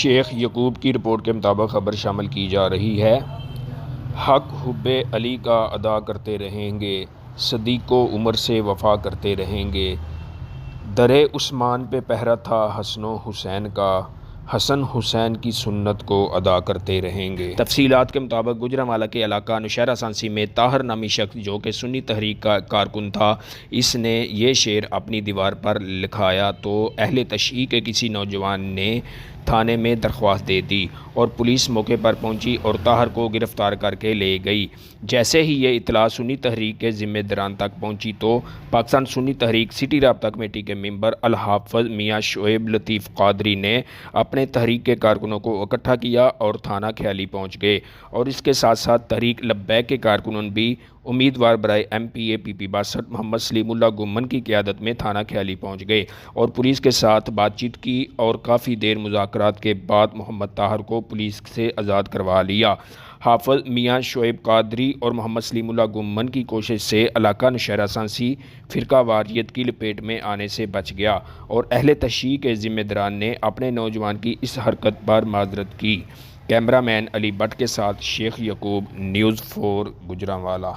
شیخ یعقوب کی رپورٹ کے مطابق خبر شامل کی جا رہی ہے۔ حق حب علی کا ادا کرتے رہیں گے، صدیق و عمر سے وفا کرتے رہیں گے۔ درِ عثمان پہ پہرا تھا حسن و حسین کا، حسن حسین کی سنت کو ادا کرتے رہیں گے۔ تفصیلات کے مطابق گوجرانوالہ کے علاقہ نوشہرہ سانسی میں طاہر نامی شخص جو کہ سنی تحریک کا کارکن تھا، اس نے یہ شعر اپنی دیوار پر لکھایا تو اہل تشیع کے کسی نوجوان نے تھانے میں درخواست دے دی اور پولیس موقع پر پہنچی اور طاہر کو گرفتار کر کے لے گئی۔ جیسے ہی یہ اطلاع سنی تحریک کے ذمہ داران تک پہنچی تو پاکستان سنی تحریک سٹی رابطہ کمیٹی کے ممبر الحافظ میاں شعیب لطیف قادری نے اپنے تحریک کے کارکنوں کو اکٹھا کیا اور تھانہ خیالی پہنچ گئے، اور اس کے ساتھ ساتھ تحریک لبیک کے کارکنوں بھی امیدوار برائے MP PP 62 محمد سلیم اللہ گمن کی قیادت میں تھانہ خیالی پہنچ گئے اور پولیس کے ساتھ بات چیت کی اور کافی دیر مذاکرات کے بعد محمد طاہر کو پولیس سے آزاد کروا لیا۔ حافظ میاں شعیب قادری اور محمد سلیم اللہ گمن کی کوشش سے علاقہ نوشہرہ سانسی فرقہ واریت کی لپیٹ میں آنے سے بچ گیا اور اہل تشیع کے ذمہ داران نے اپنے نوجوان کی اس حرکت پر معذرت کی۔ کیمرہ مین علی بٹ کے ساتھ شیخ یعقوب، نیوز 4 گوجرانوالہ۔